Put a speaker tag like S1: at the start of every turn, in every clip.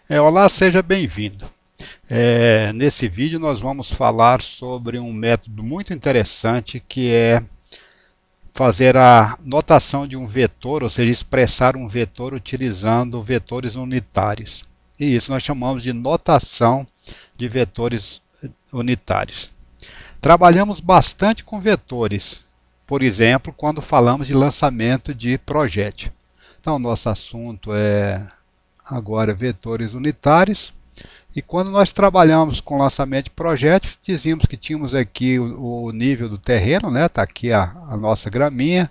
S1: Olá, seja bem-vindo. Nesse vídeo nós vamos falar sobre um método muito interessante que é fazer a notação de um vetor, ou seja, expressar um vetor utilizando vetores unitários. E isso nós chamamos de notação de vetores unitários. Trabalhamos bastante com vetores, por exemplo, quando falamos de lançamento de projétil. Então, nosso assunto é agora vetores unitários. E quando nós trabalhamos com lançamento de projétil, dizíamos que tínhamos aqui o nível do terreno, né? Está aqui a nossa graminha,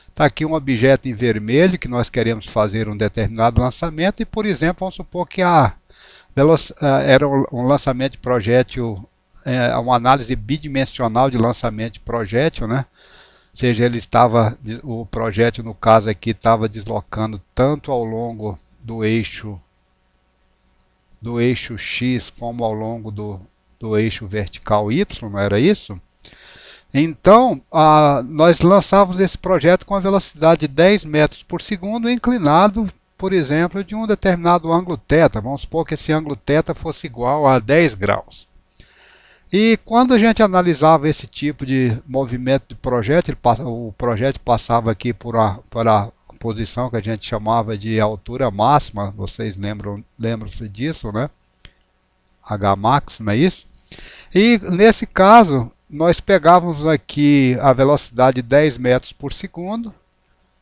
S1: está aqui um objeto em vermelho que nós queremos fazer um determinado lançamento e, por exemplo, vamos supor que era um lançamento de projétil, uma análise bidimensional de lançamento de projétil, né? Ou seja, o projétil no caso aqui estava deslocando tanto ao longo do eixo X como ao longo do eixo vertical Y, não era isso? Então, nós lançávamos esse projeto com a velocidade de 10 metros por segundo, inclinado, por exemplo, de um determinado ângulo θ. Vamos supor que esse ângulo θ fosse igual a 10 graus. E quando a gente analisava esse tipo de movimento de projétil, o projétil passava aqui por a posição que a gente chamava de altura máxima, vocês lembram-se disso, né? Hmax, não é isso? E nesse caso, nós pegávamos aqui a velocidade de 10 metros por segundo,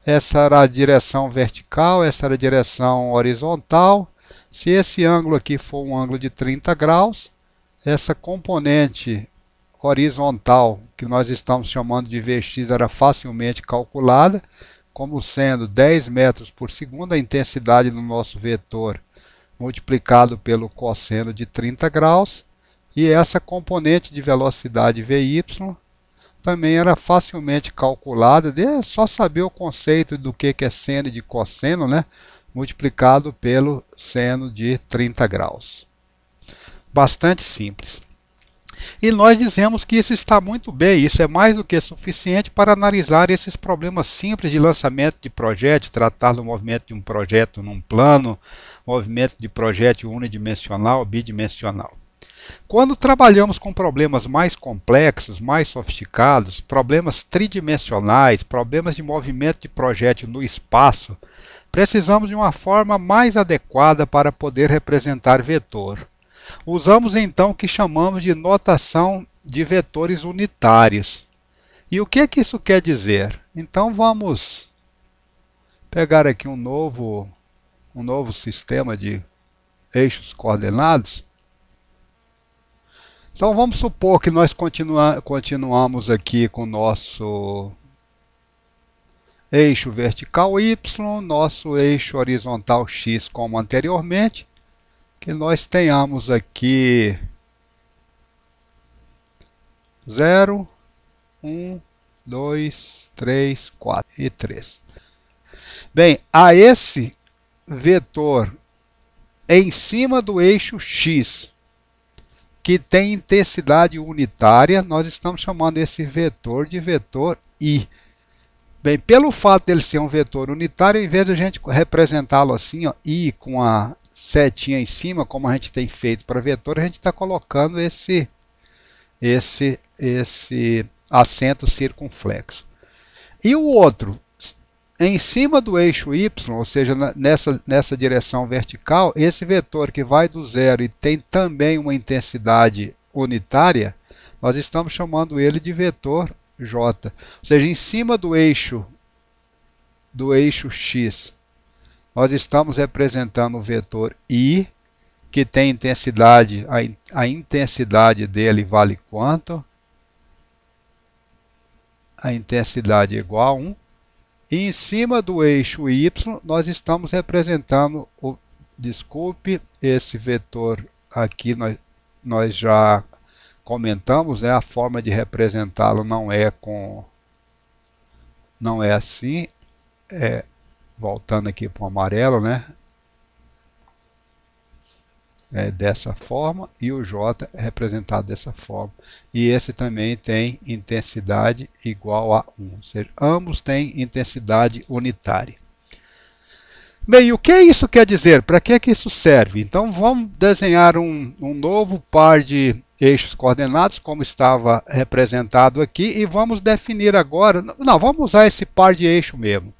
S1: essa era a direção vertical, essa era a direção horizontal. Se esse ângulo aqui for um ângulo de 30 graus, essa componente horizontal, que nós estamos chamando de Vx, era facilmente calculada, como sendo 10 metros por segundo, a intensidade do nosso vetor multiplicado pelo cosseno de 30 graus, e essa componente de velocidade Vy também era facilmente calculada, é só saber o conceito do que é seno e de cosseno, né? Multiplicado pelo seno de 30 graus. Bastante simples. E nós dizemos que isso está muito bem, isso é mais do que suficiente para analisar esses problemas simples de lançamento de projétil, tratar do movimento de um projeto num plano, movimento de projétil unidimensional, bidimensional. Quando trabalhamos com problemas mais complexos, mais sofisticados, problemas tridimensionais, problemas de movimento de projétil no espaço, precisamos de uma forma mais adequada para poder representar vetor. Usamos então o que chamamos de notação de vetores unitários. E o que é que isso quer dizer? Então vamos pegar aqui um novo sistema de eixos coordenados. Então vamos supor que nós continuamos aqui com o nosso eixo vertical Y, nosso eixo horizontal X como anteriormente, que nós tenhamos aqui 0, 1, 2, 3, 4 e 3. Bem, a esse vetor em cima do eixo X, que tem intensidade unitária, nós estamos chamando esse vetor de vetor I. Bem, pelo fato dele ser um vetor unitário, em vez de a gente representá-lo assim, ó, I com a setinha em cima, como a gente tem feito para vetor, a gente está colocando esse acento circunflexo. E o outro, em cima do eixo Y, ou seja, nessa direção vertical, esse vetor que vai do zero e tem também uma intensidade unitária, nós estamos chamando ele de vetor J. Ou seja, em cima do eixo X, nós estamos representando o vetor I, que tem intensidade, a intensidade dele vale quanto? A intensidade é igual a 1. E em cima do eixo Y, nós estamos representando, desculpe, esse vetor aqui nós já comentamos, né? A forma de representá-lo não é assim, voltando aqui para o amarelo, né? Dessa forma, e o J é representado dessa forma. E esse também tem intensidade igual a 1, ou seja, ambos têm intensidade unitária. Bem, o que isso quer dizer? Para que que isso serve? Então vamos desenhar um novo par de eixos coordenados, como estava representado aqui, e vamos definir agora, não, vamos usar esse par de eixo mesmo.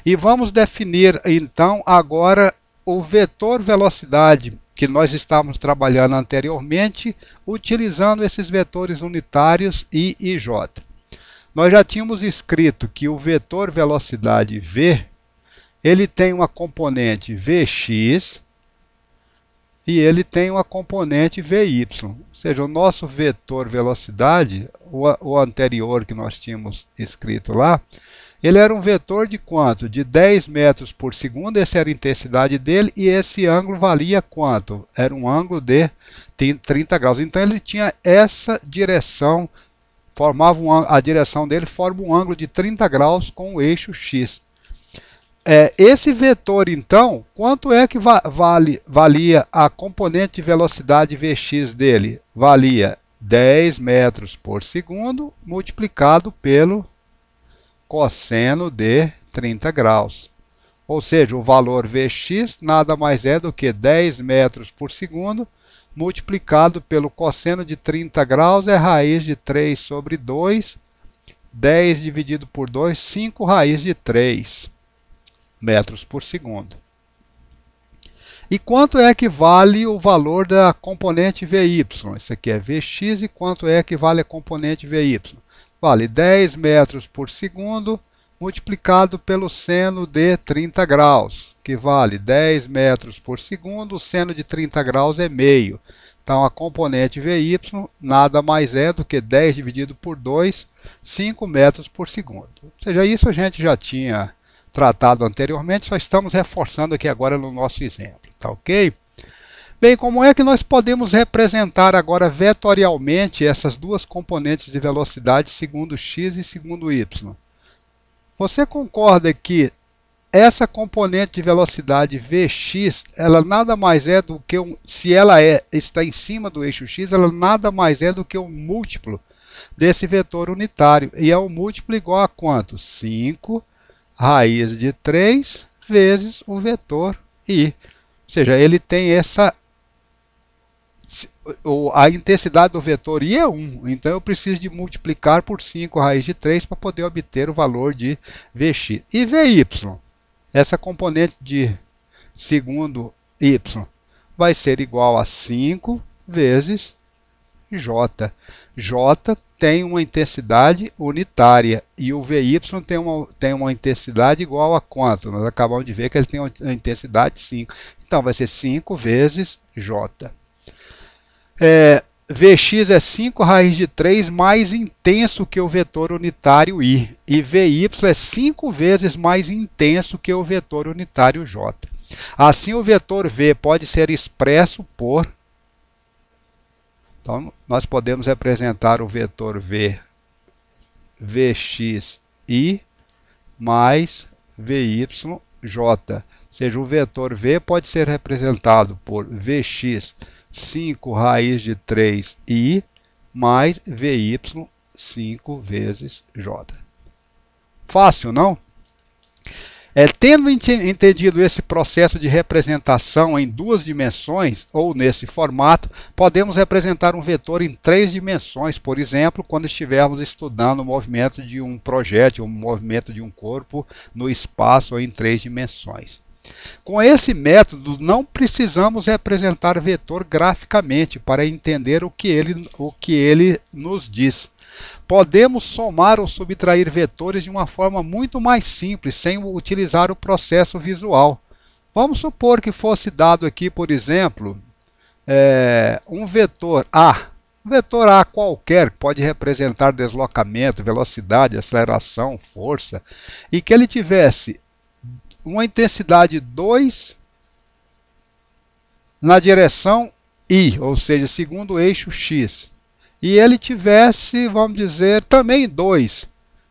S1: E vamos definir então agora o vetor velocidade que nós estávamos trabalhando anteriormente, utilizando esses vetores unitários I e J. Nós já tínhamos escrito que o vetor velocidade V, ele tem uma componente Vx e ele tem uma componente Vy. Ou seja, o nosso vetor velocidade, o anterior que nós tínhamos escrito lá, ele era um vetor de quanto? De 10 metros por segundo, essa era a intensidade dele, e esse ângulo valia quanto? Era um ângulo de 30 graus. Então ele tinha essa direção, a direção dele forma um ângulo de 30 graus com o eixo x. Esse vetor, então, quanto é que valia a componente de velocidade Vx dele? Valia 10 metros por segundo multiplicado pelo cosseno de 30 graus. Ou seja, o valor Vx nada mais é do que 10 metros por segundo multiplicado pelo cosseno de 30 graus, é raiz de 3 sobre 2, 10 dividido por 2, 5 raiz de 3 metros por segundo. E quanto é que vale o valor da componente Vy? Isso aqui é Vx, e quanto é que vale a componente Vy? Vale 10 metros por segundo multiplicado pelo seno de 30 graus, que vale 10 metros por segundo, o seno de 30 graus é meio. Então a componente Vy nada mais é do que 10 dividido por 2, 5 metros por segundo. Ou seja, isso a gente já tinha tratado anteriormente, só estamos reforçando aqui agora no nosso exemplo, tá ok? Bem, como é que nós podemos representar agora vetorialmente essas duas componentes de velocidade segundo x e segundo y? Você concorda que essa componente de velocidade Vx, ela nada mais é do que, se ela está em cima do eixo x, ela nada mais é do que um múltiplo desse vetor unitário. E é um múltiplo igual a quanto? 5 raiz de 3 vezes o vetor I. Ou seja, ele tem a intensidade do vetor I é 1, então eu preciso de multiplicar por 5 raiz de 3 para poder obter o valor de Vx. E Vy, essa componente de segundo y, vai ser igual a 5 vezes J. J tem uma intensidade unitária e o Vy tem uma intensidade igual a quanto? Nós acabamos de ver que ele tem uma intensidade 5. Então vai ser 5 vezes J. Vx é 5 raiz de 3 mais intenso que o vetor unitário I. E Vy é 5 vezes mais intenso que o vetor unitário J. Assim, o vetor V pode ser expresso por... Então, nós podemos representar o vetor V, Vxi mais Vyj. Ou seja, o vetor V pode ser representado por Vx 5 raiz de 3i mais Vy 5 vezes J. Fácil, não? Tendo entendido esse processo de representação em duas dimensões, ou nesse formato, podemos representar um vetor em 3 dimensões, por exemplo, quando estivermos estudando o movimento de um projétil, o movimento de um corpo no espaço ou em 3 dimensões. Com esse método, não precisamos representar vetor graficamente para entender o que ele nos diz. Podemos somar ou subtrair vetores de uma forma muito mais simples, sem utilizar o processo visual. Vamos supor que fosse dado aqui, por exemplo, um vetor A. Um vetor A qualquer, que pode representar deslocamento, velocidade, aceleração, força, e que ele tivesse uma intensidade 2 na direção I, ou seja, segundo o eixo X. E ele tivesse, vamos dizer, também 2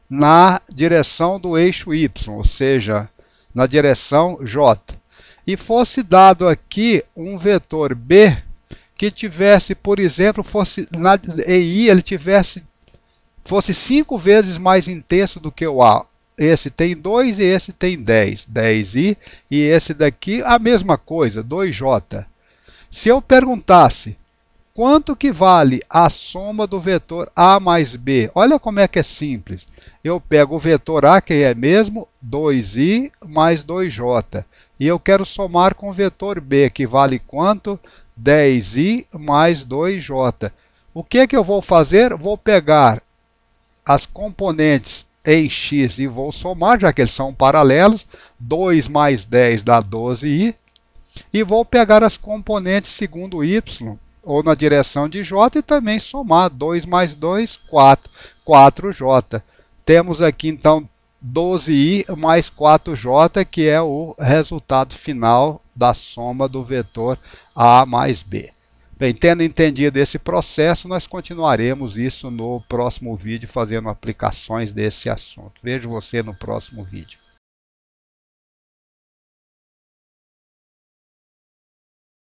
S1: na direção do eixo Y, ou seja, na direção J. E fosse dado aqui um vetor B que tivesse, por exemplo, em I ele fosse 5 vezes mais intenso do que o A. esse tem 2 e esse tem 10. 10i e esse daqui a mesma coisa, 2j. Se eu perguntasse quanto que vale a soma do vetor a mais b, olha como é que é simples. Eu pego o vetor a, que é mesmo 2i mais 2j. E eu quero somar com o vetor b, que vale quanto? 10i mais 2j. O que que eu vou fazer? Vou pegar as componentes em x e vou somar, já que eles são paralelos. 2 mais 10 dá 12i. E vou pegar as componentes segundo y, ou na direção de j, e também somar. 2 mais 2, 4. 4j. Temos aqui, então, 12i mais 4j, que é o resultado final da soma do vetor a mais b. Bem, tendo entendido esse processo, nós continuaremos isso no próximo vídeo, fazendo aplicações desse assunto. Vejo você no próximo vídeo.